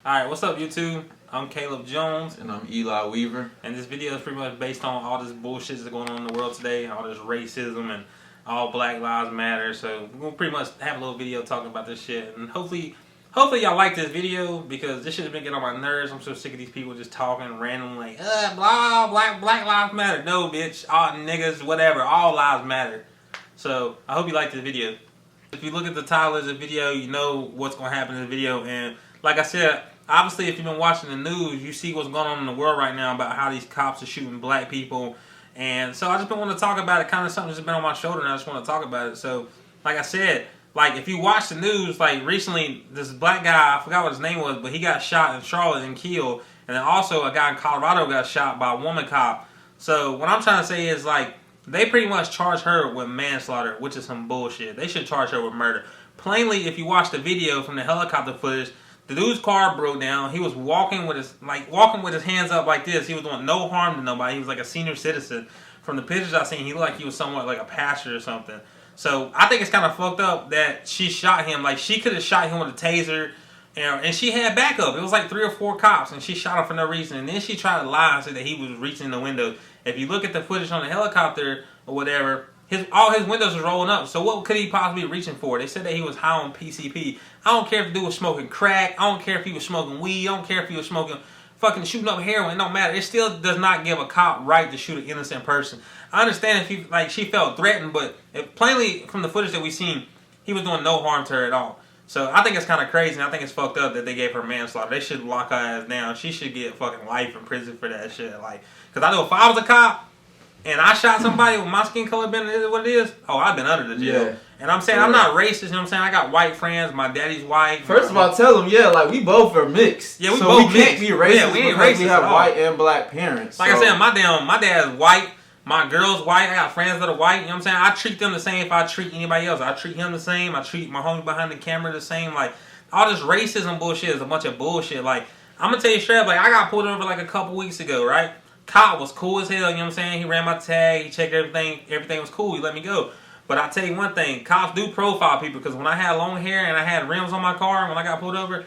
Alright, what's up YouTube? I'm Caleb Jones. And I'm Eli Weaver. And this video is pretty much based on all this bullshit that's going on in the world today, all this racism and all Black Lives Matter. So we're going to pretty much have a little video talking about this shit. And hopefully y'all like this video because this shit has been getting on my nerves. I'm so sick of these people just talking randomly like, blah, Black Lives Matter. No, bitch. All niggas, whatever. All lives matter. So I hope you like this video. If you look at the title of the video, you know what's going to happen in the video. And like I said, obviously, if you've been watching the news, you see what's going on in the world right now about how these cops are shooting black people. And so I just been wanting to talk about it, kind of something that's been on my shoulder, and I just want to talk about it. So, like I said, like if you watch the news, like recently, this black guy, I forgot what his name was, but he got shot in Charlotte and killed. And then also a guy in Colorado got shot by a woman cop. So what I'm trying to say is like, they pretty much charge her with manslaughter, which is some bullshit. They should charge her with murder. Plainly, if you watch the video from the helicopter footage, the dude's car broke down. He was walking with his hands up like this. He was doing no harm to nobody. He was like a senior citizen. From the pictures I seen, he looked like he was somewhat like a pastor or something. So I think it's kind of fucked up that she shot him. Like she could have shot him with a taser, and she had backup. It was like 3 or 4 cops, and she shot him for no reason. And then she tried to lie and say that he was reaching the window. If you look at the footage on the helicopter or whatever, all his windows was rolling up. So what could he possibly be reaching for? They said that he was high on PCP. I don't care if the dude was smoking crack. I don't care if he was smoking weed. I don't care if he was smoking fucking shooting up heroin. It don't matter. It still does not give a cop right to shoot an innocent person. I understand if she felt threatened, but plainly from the footage that we seen, he was doing no harm to her at all. So I think it's kind of crazy, and I think it's fucked up that they gave her manslaughter. They should lock her ass down. She should get fucking life in prison for that shit. Like, cause I know if I was a cop and I shot somebody with my skin color being what it is, oh, I've been under the jail. Yeah. And I'm saying, I'm not racist, you know what I'm saying? I got white friends, my daddy's white. First of all, tell them, like, we both are mixed. Yeah, we both mixed. Can't be racist yeah, we ain't because racist we have white and black parents. Like I said, my dad's white, my girl's white, I got friends that are white, you know what I'm saying? I treat them the same if I treat anybody else. I treat him the same, I treat my homie behind the camera the same. Like, all this racism bullshit is a bunch of bullshit. Like, I'm gonna tell you straight up, like, I got pulled over like a couple weeks ago, right? Cop was cool as hell, you know what I'm saying? He ran my tag, he checked everything was cool, he let me go. But I tell you one thing, cops do profile people, because when I had long hair and I had rims on my car when I got pulled over,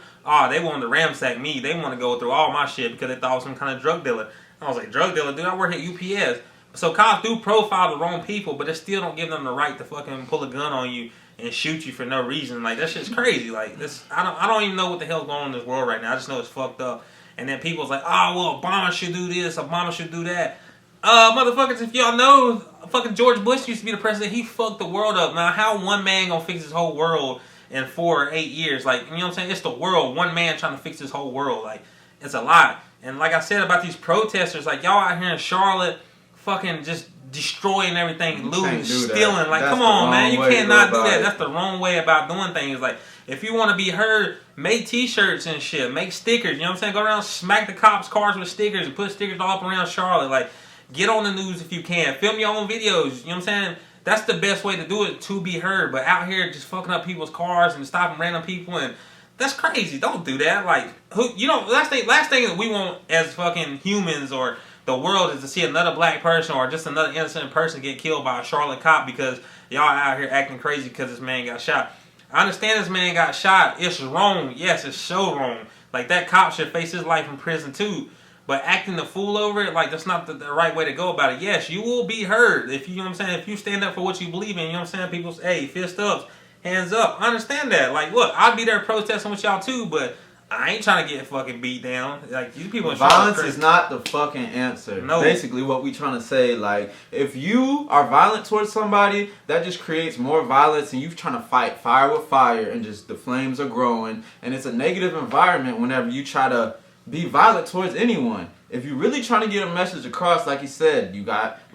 they wanted to ramsack me. They want to go through all my shit because they thought I was some kind of drug dealer. I was like, drug dealer? Dude, I work at UPS. So cops do profile the wrong people, but they still don't give them the right to fucking pull a gun on you and shoot you for no reason. Like, that shit's crazy. Like, this, I don't even know what the hell's going on in this world right now. I just know it's fucked up. And then people's like, oh, well, Obama should do this, Obama should do that. Motherfuckers, if y'all know, fucking George Bush used to be the president. He fucked the world up. Now, how one man gonna fix this whole world in 4 or 8 years? Like, you know what I'm saying? It's the world. One man trying to fix this whole world. Like, it's a lot. And like I said about these protesters, like, y'all out here in Charlotte fucking just destroying everything, looting, stealing. Like, come on, man. You cannot do that. That's the wrong way about doing things. Like, if you want to be heard, make t-shirts and shit. Make stickers. You know what I'm saying? Go around, smack the cops' cars with stickers and put stickers all up around Charlotte. Like, get on the news if you can. Film your own videos. You know what I'm saying? That's the best way to do it, to be heard. But out here just fucking up people's cars and stopping random people, and that's crazy. Don't do that. Like, last thing that we want as fucking humans or the world is to see another black person or just another innocent person get killed by a Charlotte cop because y'all out here acting crazy because this man got shot. I understand this man got shot. It's wrong. Yes, it's so wrong. Like, that cop should face his life in prison too. But acting the fool over it, like, that's not the right way to go about it. Yes, you will be heard. If you know what I'm saying, if you stand up for what you believe in, you know what I'm saying, people say, hey, fist up, hands up. I understand that. Like, look, I'll be there protesting with y'all too, but I ain't trying to get fucking beat down. Like, you people. Violence is not the fucking answer. No. Basically, what we trying to say, like, if you are violent towards somebody, that just creates more violence, and you're trying to fight fire with fire, and just the flames are growing, and it's a negative environment whenever you try to be violent towards anyone. If you're really trying to get a message across, like you said, we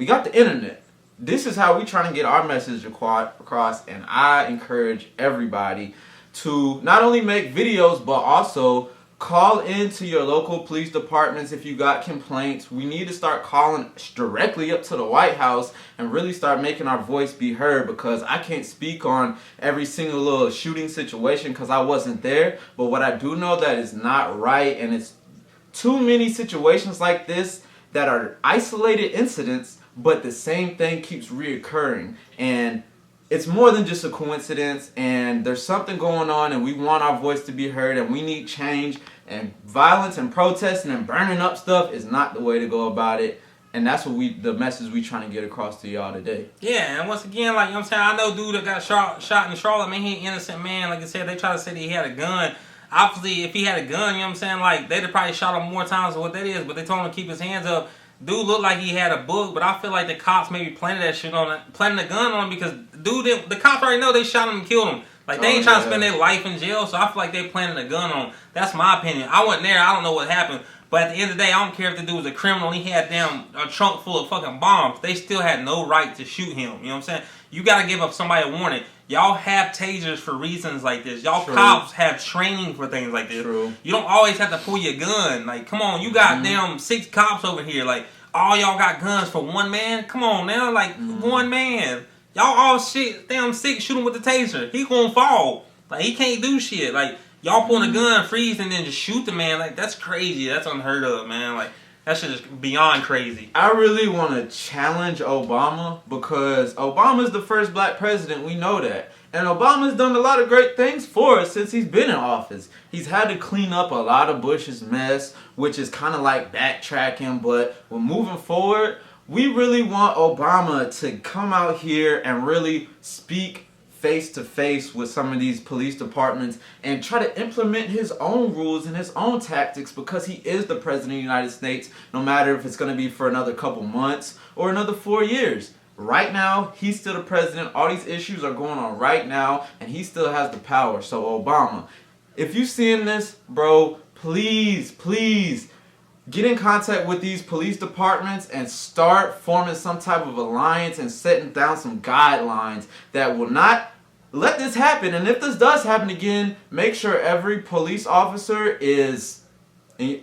got the internet. This is how we trying to get our message across, and I encourage everybody to not only make videos, but also call into your local police departments if you got complaints. We need to start calling directly up to the White House and really start making our voice be heard, because I can't speak on every single little shooting situation because I wasn't there. But what I do know that is not right, and it's too many situations like this that are isolated incidents, but the same thing keeps reoccurring. And it's more than just a coincidence, and there's something going on, and we want our voice to be heard, and we need change. And violence and protesting and burning up stuff is not the way to go about it. And that's what the message we trying to get across to y'all today. Yeah, and once again, like, you know what I'm saying, I know dude that got shot in Charlotte, man, he an innocent man. Like I said, they try to say that he had a gun. Obviously, if he had a gun, you know what I'm saying, like, they'd have probably shot him more times than what that is, but they told him to keep his hands up. Dude looked like he had a book, but I feel like the cops maybe planted that shit on it, planted a gun on him because the cops already know they shot him and killed him. Like, they ain't trying to spend their life in jail, so I feel like they planted a gun on him. That's my opinion. I wasn't there. I don't know what happened. But at the end of the day, I don't care if the dude was a criminal and he had a trunk full of fucking bombs. They still had no right to shoot him. You know what I'm saying? You got to give up somebody a warning. Y'all have tasers for reasons like this. Y'all cops have training for things like this. True. You don't always have to pull your gun. Like, come on, you got damn 6 cops over here. Like, all y'all got guns for one man? Come on now, like, one man. Y'all all shit, damn 6, shoot him with the taser. He gonna fall. Like, he can't do shit. Like, y'all pulling a gun, freeze, and then just shoot the man. Like, that's crazy. That's unheard of, man. Like, that shit is beyond crazy. I really want to challenge Obama because Obama's the first black president. We know that. And Obama's done a lot of great things for us since he's been in office. He's had to clean up a lot of Bush's mess, which is kind of like backtracking. But we're moving forward. We really want Obama to come out here and really speak face to face with some of these police departments and try to implement his own rules and his own tactics because he is the president of the United States, no matter if it's going to be for another couple months or another 4 years. Right now, he's still the president. All these issues are going on right now, and he still has the power. So, Obama, if you're seeing this, bro, please get in contact with these police departments and start forming some type of alliance and setting down some guidelines that will not let this happen. And if this does happen again, make sure every police officer is guilty.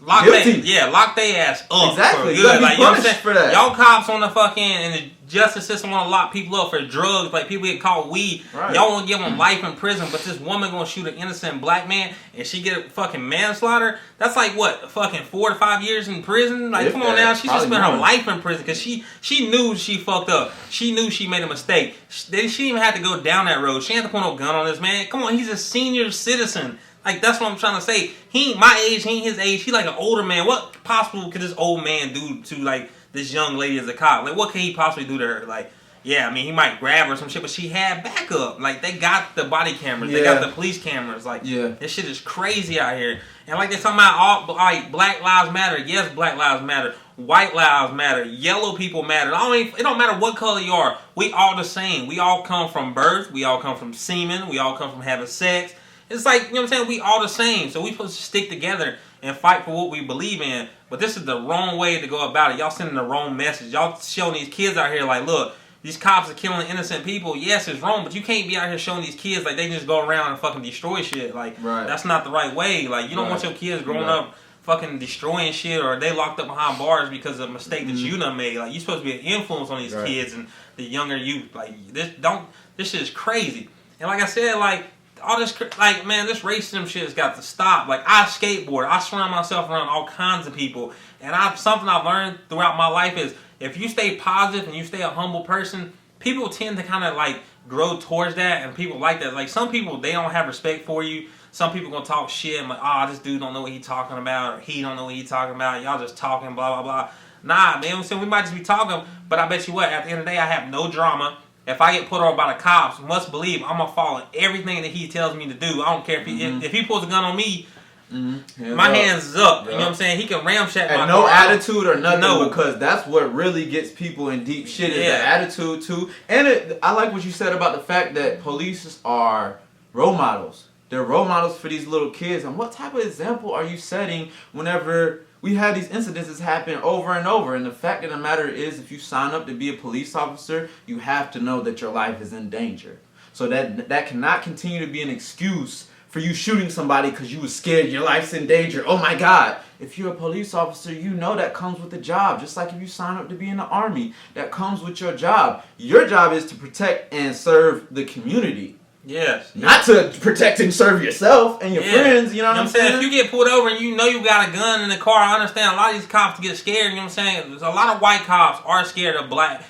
Lock their ass up. Exactly. For good. Like, you know what I'm saying? For that. Y'all cops on the fucking and the justice system want to lock people up for drugs. Like, people get caught weed. Right. Y'all want to give them life in prison, but this woman gonna shoot an innocent black man and she get a fucking manslaughter. That's like what, fucking 4 to 5 years in prison. Like, come on now, she should spend her life in prison because she knew she fucked up. She knew she made a mistake. She didn't even have to go down that road. She had to put no gun on this man. Come on, he's a senior citizen. Like, that's what I'm trying to say. He ain't my age, he ain't his age. He like an older man. What possible could this old man do to, like, this young lady as a cop? Like, what can he possibly do to her? Like, yeah, I mean, he might grab her or some shit, but she had backup. Like, they got the body cameras. They got the police cameras. Like, this shit is crazy out here. And like they're talking about, like, Black Lives Matter. Yes, Black Lives Matter. White lives matter. Yellow people matter. It don't matter what color you are. We all the same. We all come from birth. We all come from semen. We all come from having sex. It's like, you know what I'm saying? We all the same. So we supposed to stick together and fight for what we believe in. But this is the wrong way to go about it. Y'all sending the wrong message. Y'all showing these kids out here like, look, these cops are killing innocent people. Yes, it's wrong, but you can't be out here showing these kids like they just go around and fucking destroy shit. Like, that's not the right way. Like, you don't want your kids growing up fucking destroying shit or they locked up behind bars because of a mistake that you done made. Like, you supposed to be an influence on these kids and the younger youth. Like, this shit is crazy. And like I said, like, all this, like, man, this racism shit has got to stop. Like, I skateboard. I surround myself around all kinds of people. And something I've learned throughout my life is if you stay positive and you stay a humble person, people tend to kind of, like, grow towards that. And people like that. Like, some people, they don't have respect for you. Some people gonna talk shit. I'm like, this dude don't know what he talking about. Or he don't know what he talking about. Y'all just talking, blah, blah, blah. Nah, man, so we might just be talking. But I bet you what, at the end of the day, I have no drama. If I get put over by the cops, must believe I'm gonna follow everything that he tells me to do. I don't care if he pulls a gun on me, my hands is up. You know what I'm saying? He can ramshack my no car. attitude or nothing because that's what really gets people in deep shit is the attitude too. And I like what you said about the fact that police are role models. They're role models for these little kids. And what type of example are you setting whenever we have these incidences happen over and over? And the fact of the matter is, if you sign up to be a police officer, you have to know that your life is in danger. So that cannot continue to be an excuse for you shooting somebody because you were scared your life's in danger. Oh my God. If you're a police officer, you know that comes with the job. Just like if you sign up to be in the Army, that comes with your job. Your job is to protect and serve the community. Yes. Not to protect and serve yourself and your friends, you know what I'm saying? If you get pulled over and you know you got a gun in the car, I understand a lot of these cops get scared, you know what I'm saying? There's a lot of white cops are scared of black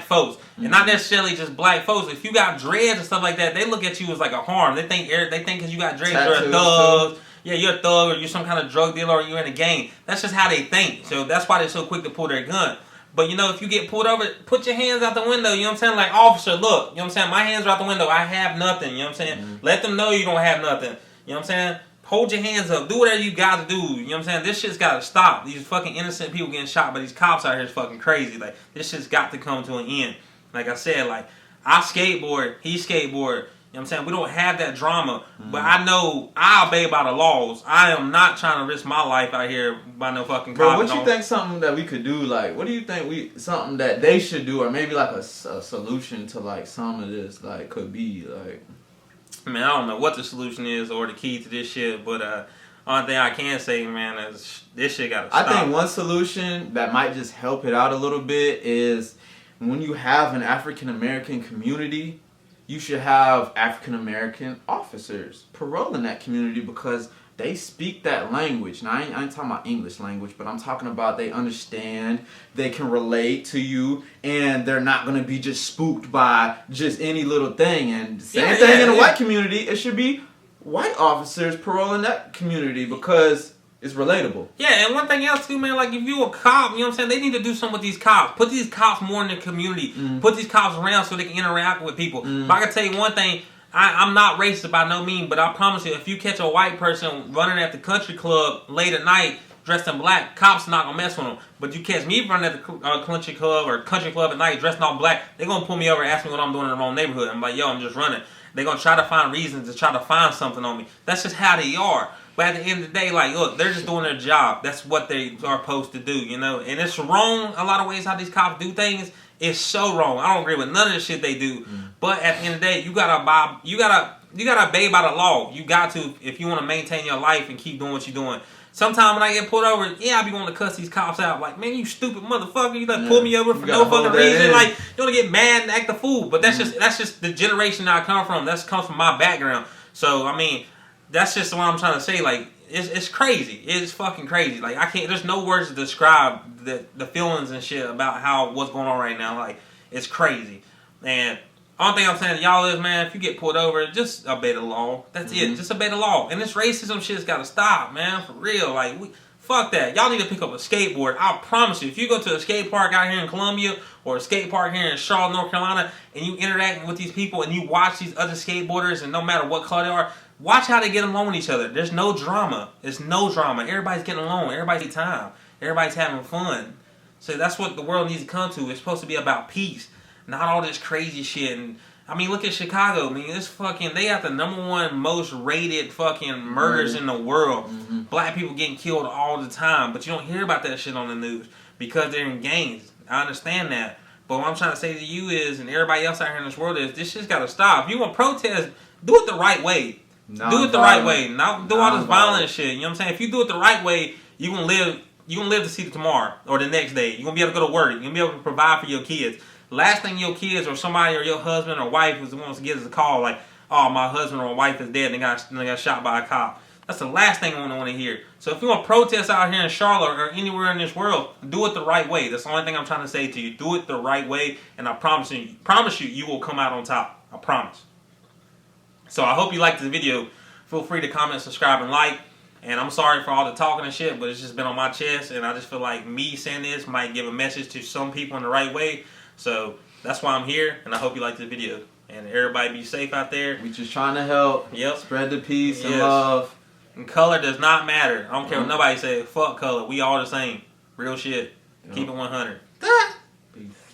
folks. And not necessarily just black folks. If you got dreads and stuff like that, they look at you as like a harm. They think because you got dreads, you're a thug. yeah, you're a thug or you're some kind of drug dealer or you're in a gang. That's just how they think. So that's why they're so quick to pull their gun. But you know, if you get pulled over, put your hands out the window. You know what I'm saying? Like, officer, look. You know what I'm saying? My hands are out the window. I have nothing. You know what I'm saying? Mm-hmm. Let them know you don't have nothing. You know what I'm saying? Hold your hands up. Do whatever you got to do. You know what I'm saying? This shit's got to stop. These fucking innocent people getting shot by these cops out here is fucking crazy. Like, this shit's got to come to an end. Like I said, like, I skateboard. He skateboard. You know what I'm saying? We don't have that drama. But I know I obey by the laws. I am not trying to risk my life out here by no fucking Bro, cops. what you think something that we could do, like, what do you think something that they should do, or maybe like a solution to like some of this, like, could be, like... I mean, I don't know what the solution is or the key to this shit, but only thing I can say, man, is this shit gotta stop. I think one solution that might just help it out a little bit is when you have an African American community, you should have African American officers parole in that community because they speak that language. Now, I ain't talking about English language, but I'm talking about they understand, they can relate to you, and they're not going to be just spooked by just any little thing. And same thing in the white community, it should be white officers parole in that community because it's relatable. Yeah, and one thing else too, man, like if you a cop, you know what I'm saying, they need to do something with these cops. Put these cops more in the community. Put these cops around so they can interact with people. But I can tell you one thing, I'm not racist by no means, but I promise you, if you catch a white person running at the country club late at night dressed in black, cops not gonna mess with them. But you catch me running at the country club at night dressed in all black, they gonna pull me over and ask me what I'm doing in the wrong neighborhood. I'm like, yo, I'm just running. They're gonna try to find reasons to try to find something on me. That's just how they are. But at the end of the day, like, look, they're just doing their job. That's what they are supposed to do, you know? And it's wrong a lot of ways how these cops do things. It's so wrong. I don't agree with none of the shit they do. But at the end of the day, you gotta obey by the law. You got to, if you want to maintain your life and keep doing what you're doing. Sometimes when I get pulled over, yeah, I be wanting to cuss these cops out. Like, man, you stupid motherfucker. You like pull me over for no fucking reason. Like, you want to get mad and act a fool. But that's just the generation that I come from. That comes from my background. So, I mean, that's just what I'm trying to say. Like, it's crazy. It's fucking crazy. Like, I can't, there's no words to describe the feelings and shit about what's going on right now. Like, it's crazy. And only thing I'm saying to y'all is, man, if you get pulled over, just obey the law. That's it. Just obey the law. And this racism shit's got to stop, man. For real. Like, fuck that. Y'all need to pick up a skateboard. I promise you, if you go to a skate park out here in Columbia or a skate park here in Charlotte, North Carolina, and you interact with these people and you watch these other skateboarders, and no matter what color they are, watch how they get along with each other. There's no drama. There's no drama. Everybody's getting along. Everybody's time. Everybody's having fun. So that's what the world needs to come to. It's supposed to be about peace. Not all this crazy shit. And I mean, look at Chicago. I mean, this fucking, they have the #1 most rated fucking murders in the world. Black people getting killed all the time. But you don't hear about that shit on the news because they're in gangs. I understand that. But what I'm trying to say to you is, and everybody else out here in this world is, this shit's got to stop. If you want to protest, do it the right way. Do it the right way. Not do all this violent shit. You know what I'm saying? If you do it the right way, you're going to live to see the tomorrow or the next day. You're going to be able to go to work. You're going to be able to provide for your kids. Last thing your kids or somebody or your husband or wife wants to get is a call like, oh, my husband or my wife is dead and they got shot by a cop. That's the last thing I want to hear. So if you want to protest out here in Charlotte or anywhere in this world, do it the right way. That's the only thing I'm trying to say to you. Do it the right way, and I promise you, you will come out on top. I promise. So I hope you liked this video. Feel free to comment, subscribe, and like. And I'm sorry for all the talking and shit, but it's just been on my chest, and I just feel like me saying this might give a message to some people in the right way. So that's why I'm here, and I hope you liked the video. And everybody be safe out there. We just trying to help. Yep. Spread the peace and love. And color does not matter. I don't care what nobody says. Fuck color. We all the same. Real shit. Keep it 100. Peace.